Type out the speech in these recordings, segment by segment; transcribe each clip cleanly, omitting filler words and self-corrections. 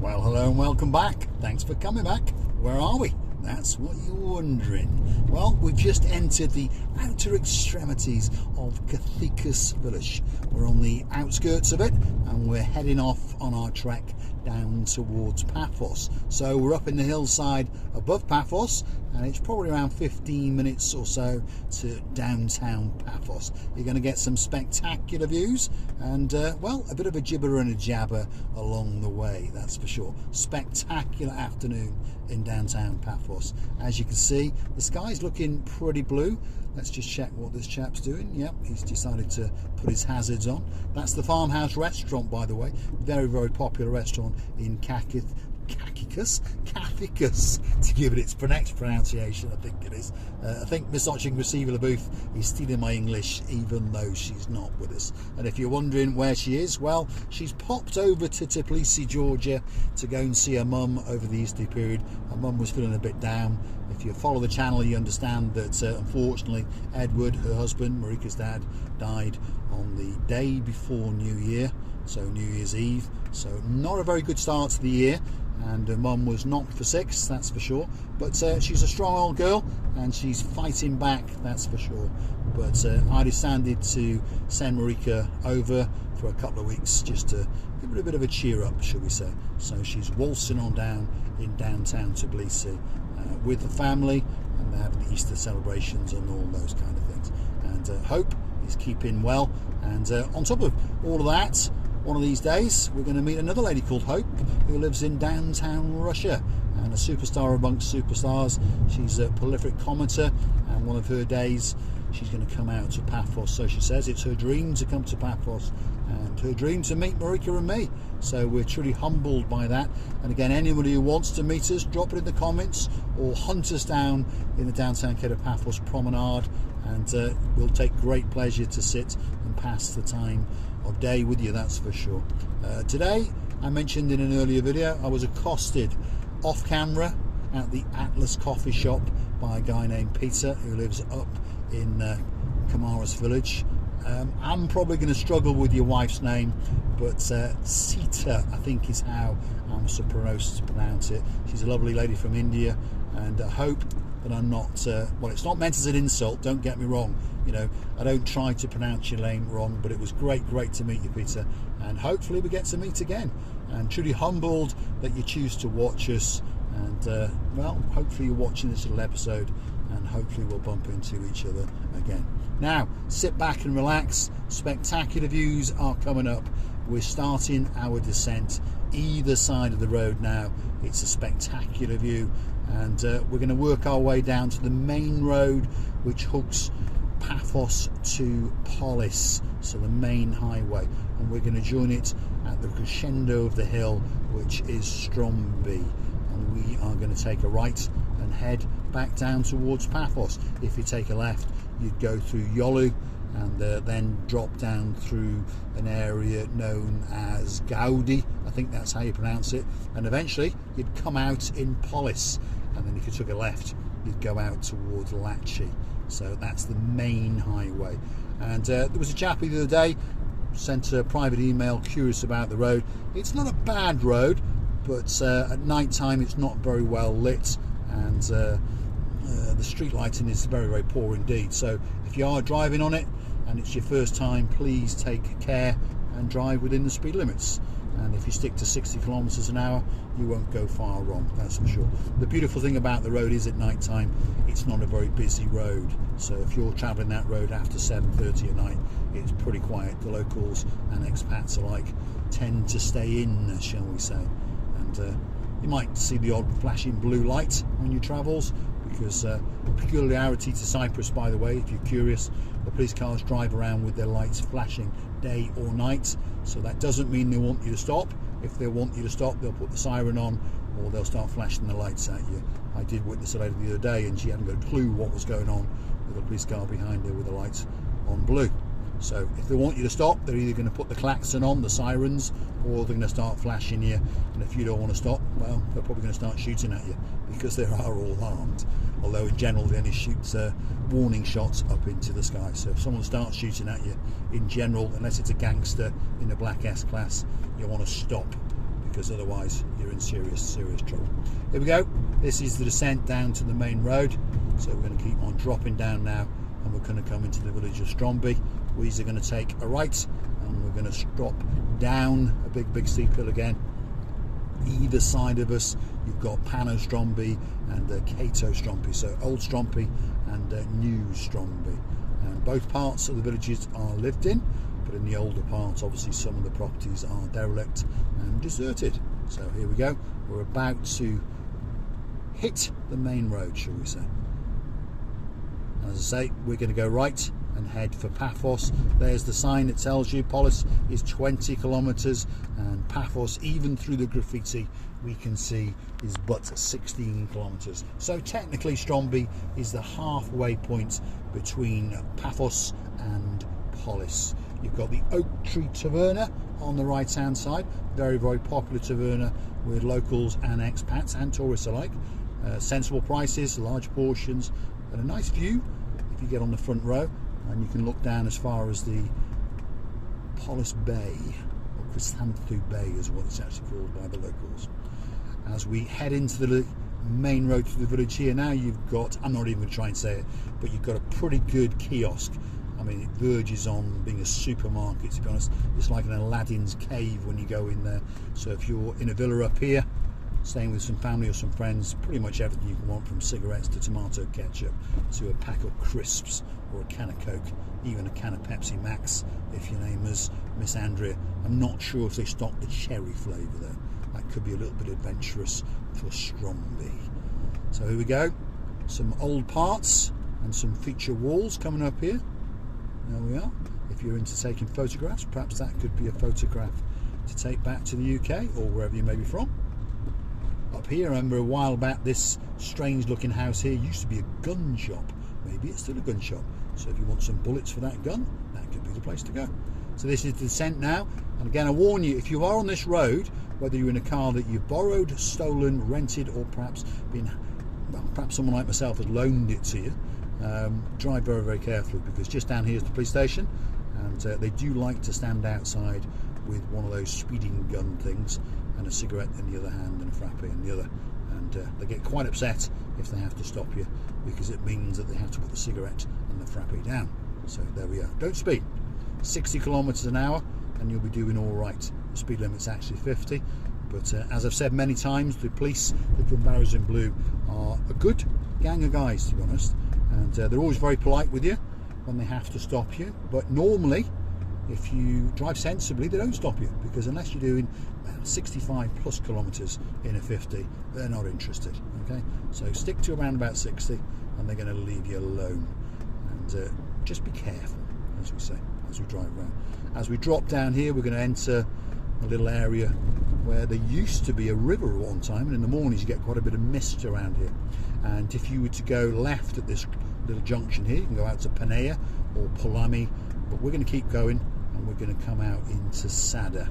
Well, hello and welcome back. Thanks for coming back. Where are we? That's what you're wondering. Well, we've just entered the outer extremities of Kathikas village. We're on the outskirts of it and we're heading off on our trek down towards Paphos. So we're up in the hillside above Paphos and it's probably around 15 minutes or so to downtown Paphos. You're going to get some spectacular views and, well, a bit of a gibber and a jabber along the way, that's for sure. Spectacular afternoon in downtown Paphos. As you can see, the sky's looking pretty blue. Let's just check what this chap's doing. Yep, he's decided to put his hazards on. That's the Farmhouse Restaurant, by the way. Very, very popular restaurant in Kathikos, to give it its next pronunciation, I think it is. I think Miss Oching Booth is stealing my English, even though she's not with us. And if you're wondering where she is, well, she's popped over to Tbilisi, Georgia, to go and see her mum over the Easter period. Her mum was feeling a bit down. If you follow the channel, you understand that unfortunately, Edward, her husband, Marika's dad, died on the day before New Year, so New Year's Eve. So not a very good start to the year. And her mum was knocked for 6, that's for sure, but she's a strong old girl and she's fighting back, that's for sure. But I decided to send Marika over for a couple of weeks just to give her a bit of a cheer up, shall we say. So she's waltzing on down in downtown Tbilisi with the family, and they're having the Easter celebrations and all those kind of things. And Hope is keeping well, and on top of all of that, one of these days we're going to meet another lady called Hope who lives in downtown Russia and a superstar amongst superstars. She's a prolific commenter, and one of her days she's going to come out to Paphos. So she says it's her dream to come to Paphos and her dream to meet Marika and me. So we're truly humbled by that. And again, anybody who wants to meet us, drop it in the comments or hunt us down in the downtown Keda Paphos promenade, and we'll take great pleasure to sit and pass the time of day with you, that's for sure. Today, I mentioned in an earlier video, I was accosted off camera at the Atlas coffee shop by a guy named Peter who lives up in Kamaras village. I'm probably going to struggle with your wife's name, but Sita, I think, is how I'm supposed to pronounce it. She's a lovely lady from India, and I hope that I'm not, well, it's not meant as an insult, don't get me wrong. You know, I don't try to pronounce your name wrong, but it was great to meet you, Peter, and hopefully we get to meet again. And truly humbled that you choose to watch us, and well, hopefully you're watching this little episode, and hopefully we'll bump into each other again. Now, sit back and relax. Spectacular views are coming up. We're starting our descent either side of the road now. It's a spectacular view, and we're going to work our way down to the main road which hooks Paphos to Polis, so the main highway, and we're going to join it at the crescendo of the hill, which is Stroumbi, and we are going to take a right and head back down towards Paphos. If you take a left, you'd go through Yolu and then drop down through an area known as Gaudi, I think that's how you pronounce it, and eventually you'd come out in Polis, and then if you took a left, you'd go out towards Lachi. So that's the main highway. And there was a chappie the other day sent a private email curious about the road. It's not a bad road, but at night time it's not very well lit, and the street lighting is very poor indeed. So if you are driving on it and it's your first time, please take care and drive within the speed limits. And if you stick to 60 kilometers an hour, you won't go far wrong, that's for sure. The beautiful thing about the road is at night time, it's not a very busy road. So if you're traveling that road after 7:30 at night, it's pretty quiet. The locals and expats alike tend to stay in, shall we say. And you might see the odd flashing blue light on your travels, because a peculiarity to Cyprus, by the way, if you're curious, the police cars drive around with their lights flashing day or night. So that doesn't mean they want you to stop. If they want you to stop, they'll put the siren on, or they'll start flashing the lights at you. I did witness a lady the other day, and she hadn't got a clue what was going on with a police car behind her with the lights on blue. So if they want you to stop, they're either going to put the klaxon on, the sirens, or they're going to start flashing you. And if you don't want to stop, well, they're probably going to start shooting at you, because they are all armed. Although in general they only shoot warning shots up into the sky. So if someone starts shooting at you, in general, unless it's a gangster in a black S-Class, you want to stop, because otherwise you're in serious trouble. Here we go. This is the descent down to the main road, so we're going to keep on dropping down now, and we're going to come into the village of Stroumbi. We're going to take a right, and we're going to drop down a big steep hill again. Either side of us you've got Paphos Stroumbi and Kathikas Stroumbi, so old Stroumbi and new Stroumbi, and both parts of the villages are lived in, but in the older parts obviously some of the properties are derelict and deserted. So here we go, we're about to hit the main road, shall we say. As I say, we're going to go right and head for Paphos. There's the sign that tells you Polis is 20 kilometers, and Paphos, even through the graffiti, we can see is but 16 kilometers. So technically Stroumbi is the halfway point between Paphos and Polis. You've got the Oak Tree Taverna on the right hand side, very popular taverna with locals and expats and tourists alike. Sensible prices, large portions, and a nice view if you get on the front row, and you can look down as far as the Polis Bay, or Chrysanthemum Bay is what it's actually called by the locals. As we head into the main road through the village here now, you've got, I'm not even going to try and say it, but you've got a pretty good kiosk. I mean, it verges on being a supermarket, to be honest. It's like an Aladdin's cave when you go in there. So if you're in a villa up here, staying with some family or some friends, pretty much everything you can want, from cigarettes to tomato ketchup to a pack of crisps or a can of Coke, even a can of Pepsi Max if your name is Miss Andrea. I'm not sure if they stock the cherry flavour though. That could be a little bit adventurous for Stroumbi. So here we go, some old parts and some feature walls coming up here. There we are. If you're into taking photographs, perhaps that could be a photograph to take back to the UK or wherever you may be from. Up here, I remember a while back, this strange looking house here used to be a gun shop. Maybe it's still a gun shop. So if you want some bullets for that gun, that could be the place to go. So this is the descent now. And again, I warn you, if you are on this road, whether you're in a car that you've borrowed, stolen, rented, or perhaps perhaps someone like myself has loaned it to you, drive very carefully, because just down here is the police station, and they do like to stand outside with one of those speeding gun things and a cigarette in the other hand and a frappe in the other, and they get quite upset if they have to stop you, because it means that they have to put the cigarette and the frappe down. So there we are. Don't speed. 60 kilometers an hour and you'll be doing all right. The speed limit's actually 50, but as I've said many times, the police, the Barrows in Blue, are a good gang of guys, to be honest, and they're always very polite with you when they have to stop you. But normally, if you drive sensibly, they don't stop you, because unless you're doing 65 plus kilometers in a 50, they're not interested. Okay, so stick to around about 60 and they're going to leave you alone. And just be careful, as we say, as we drive around. As we drop down here, we're going to enter a little area where there used to be a river at one time, and in the mornings you get quite a bit of mist around here. And if you were to go left at this little junction here, you can go out to Panea or Polami, but we're going to keep going and we're going to come out into Tsada.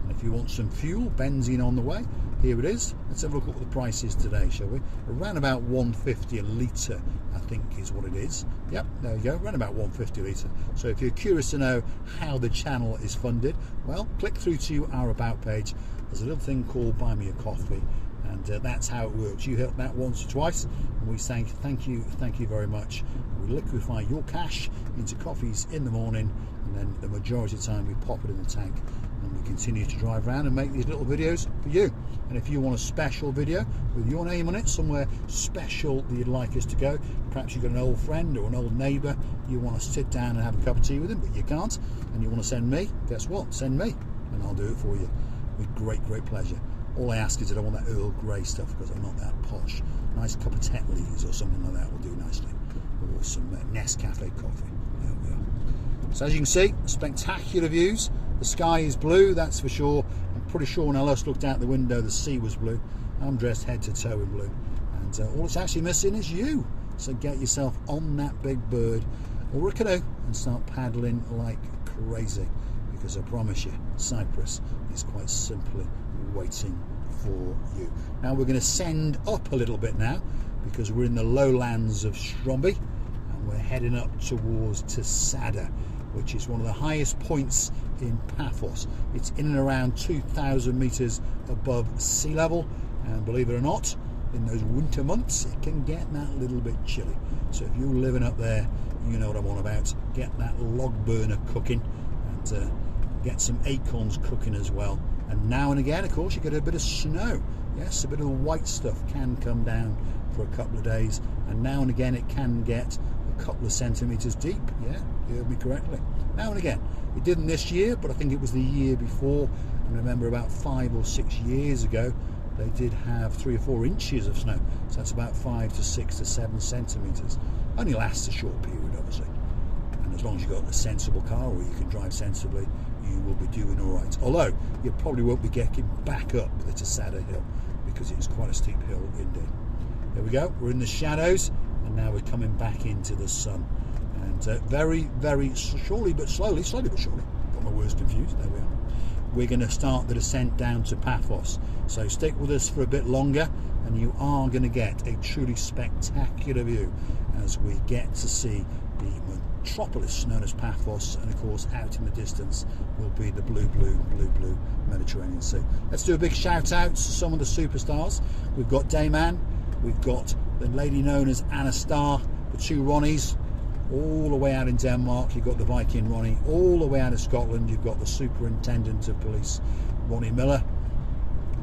And if you want some fuel, benzene on the way, here it is. Let's have a look at what the price is today, shall we? Around about 150 a litre, I think is what it is. Yep, there you go, around about 150 a litre. So if you're curious to know how the channel is funded, well, click through to our About page. There's a little thing called Buy Me a Coffee, and that's how it works. You hit that once or twice, and we say thank you very much. We liquefy your cash into coffees in the morning, and then the majority of the time we pop it in the tank, and we continue to drive around and make these little videos for you. And if you want a special video with your name on it, somewhere special that you'd like us to go, perhaps you've got an old friend or an old neighbour, you want to sit down and have a cup of tea with him, but you can't, and you want to send me, guess what? Send me, and I'll do it for you with great pleasure. All I ask is that I want that Earl Grey stuff, because I'm not that posh. Nice cup of Tetley's or something like that will do nicely, or some Nescafe coffee. There we are. So as you can see, spectacular views. The sky is blue, that's for sure. I'm pretty sure when I last looked out the window, the sea was blue. I'm dressed head to toe in blue, and all it's actually missing is you. So get yourself on that big bird or a canoe and start paddling like crazy, because I promise you, Cyprus is quite simply waiting for you. Now we're going to send up a little bit now, because we're in the lowlands of Stroumbi, and we're heading up towards Tsada, which is one of the highest points in Paphos. It's in and around 2,000 meters above sea level, and believe it or not, in those winter months it can get that little bit chilly. So if you're living up there, you know what I'm on about. Get that log burner cooking, and get some acorns cooking as well. And now and again, of course, you get a bit of snow. Yes, a bit of the white stuff can come down for a couple of days, and now and again it can get a couple of centimeters deep. Yeah, you heard me correctly. Now and again. It didn't this year, but I think it was the year before. I remember about 5 or 6 years ago, they did have 3 or 4 inches of snow. So that's about 5 to 6 to 7 centimeters. Only lasts a short period, obviously. And as long as you've got a sensible car, or you can drive sensibly, you will be doing all right. Although you probably won't be getting back up the Tsada hill, because it's quite a steep hill indeed. There we go. We're in the shadows, and now we're coming back into the sun. And very, very slowly but surely, got my words confused, there we are. We're going to start the descent down to Paphos. So stick with us for a bit longer, and you are going to get a truly spectacular view as we get to see the metropolis known as Paphos, and of course out in the distance will be the blue Mediterranean Sea. Let's do a big shout out to some of the superstars. We've got Dayman, we've got the lady known as Anna Starr, the 2 Ronnies, all the way out in Denmark. You've got the Viking Ronnie. All the way out of Scotland, you've got the Superintendent of Police, Ronnie Miller.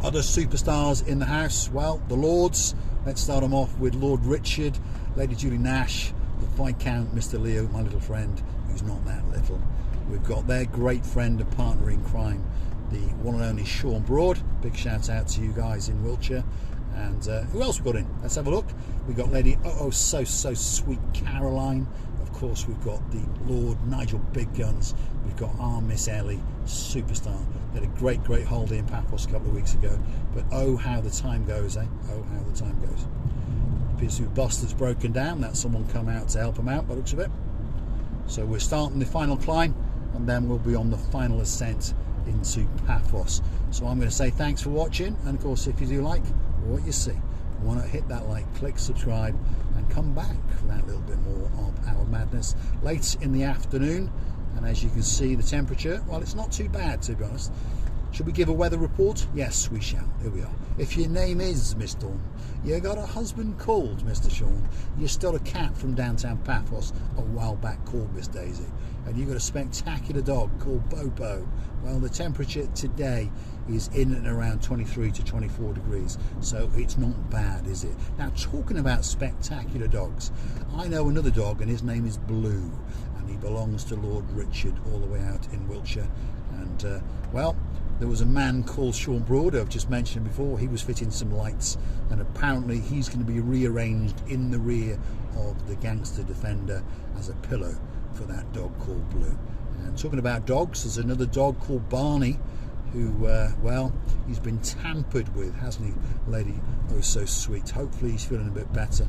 Other superstars in the house, well, the Lords. Let's start them off with Lord Richard, Lady Julie Nash, the Viscount Mr. Leo, my little friend, who's not that little. We've got their great friend and partner in crime, the one and only Sean Broad. Big shout out to you guys in Wiltshire. And who else we've got in? Let's have a look. We've got Lady so sweet Caroline. Of course, we've got the Lord Nigel Big Guns. We've got our Miss Ellie, superstar. They had a great holiday in Paphos a couple of weeks ago. But oh, how the time goes, eh? Oh, how the time goes. Appears to be a bus that's broken down. That's someone come out to help them out, by the looks of it. So we're starting the final climb, and then we'll be on the final ascent into Paphos. So I'm going to say thanks for watching, and of course, if you do like what you see, why not hit that like, click subscribe, and come back for that little bit more of our madness late in the afternoon. And as you can see, the temperature, well, it's not too bad, to be honest. Should we give a weather report? Yes, we shall. Here we are. If your name is Miss Dawn, you got a husband called Mr. Sean, you stole a cat from downtown Paphos a while back called Miss Daisy, and you got a spectacular dog called Bobo, well, the temperature today is in and around 23 to 24 degrees, so it's not bad, is it? Now, talking about spectacular dogs, I know another dog, and his name is Blue, and he belongs to Lord Richard all the way out in Wiltshire. And well, there was a man called Sean Broad, who I've just mentioned before. He was fitting some lights, and apparently he's going to be rearranged in the rear of the Gangster Defender as a pillow for that dog called Blue. And talking about dogs, there's another dog called Barney, who, well, he's been tampered with, hasn't he, lady? Oh, so sweet. Hopefully he's feeling a bit better,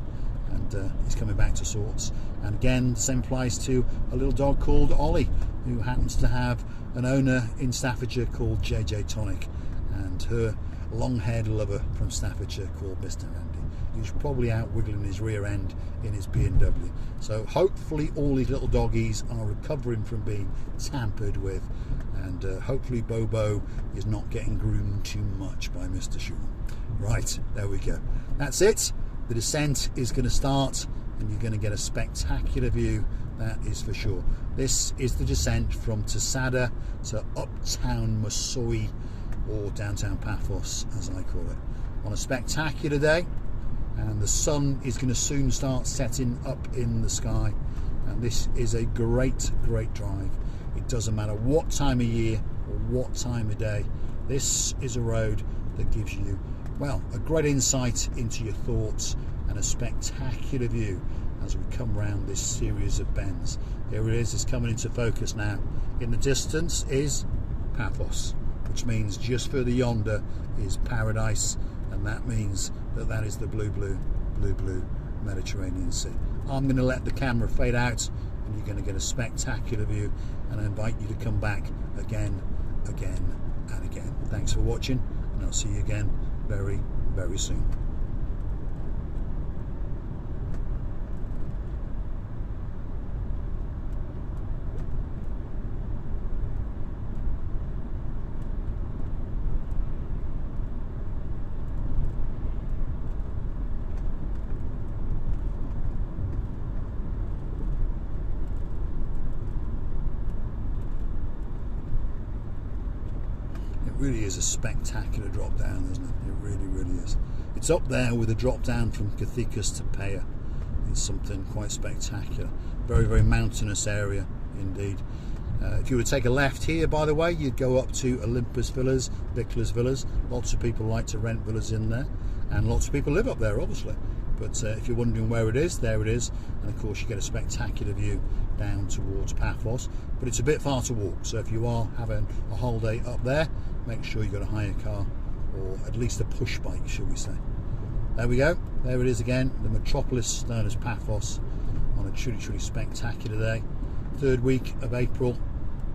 and he's coming back to sorts. And again, the same applies to a little dog called Ollie, who happens to have an owner in Staffordshire called JJ Tonic, and her long-haired lover from Staffordshire called Mr. Andy, who's probably out wiggling his rear end in his BMW. So hopefully all these little doggies are recovering from being tampered with, and hopefully Bobo is not getting groomed too much by Mr. Sean. Right, there we go. That's it. The descent is going to start, and you're going to get a spectacular view, that is for sure. This is the descent from Tsada to uptown Masoi, or downtown Paphos as I call it, on a spectacular day. And the sun is going to soon start setting up in the sky, and this is a great drive. It doesn't matter what time of year or what time of day, this is a road that gives you, well, a great insight into your thoughts and a spectacular view as we come round this series of bends. Here it is, it's coming into focus now. In the distance is Paphos, which means just further yonder is paradise, and that means that that is the blue Mediterranean Sea. I'm going to let the camera fade out, and you're going to get a spectacular view, and I invite you to come back again and again. Thanks for watching, and I'll see you again very soon. really is a spectacular drop down, isn't it? It really, really is. It's up there with a drop down from Kathikas to Paya. It's something quite spectacular. Very, very mountainous area indeed. If you were to take a left here, by the way, you'd go up to Olympus Villas, Victor's Villas. Lots of people like to rent villas in there, and lots of people live up there, obviously. But if you're wondering where it is, there it is. And of course, you get a spectacular view down towards Paphos. But it's a bit far to walk, so if you are having a holiday up there, make sure you've got a hire car, or at least a push bike, shall we say. There we go. There it is again, the metropolis known as Paphos, on a truly, truly spectacular day. 3rd week of April,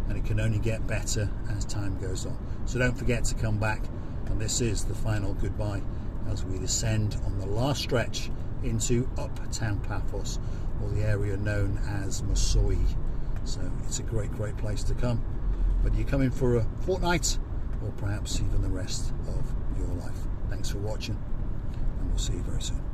and it can only get better as time goes on. So don't forget to come back, and this is the final goodbye as we descend on the last stretch into uptown Paphos, or the area known as Masoi. So it's a great, great place to come. Whether you're coming for a fortnight or perhaps even the rest of your life. Thanks for watching, and we'll see you very soon.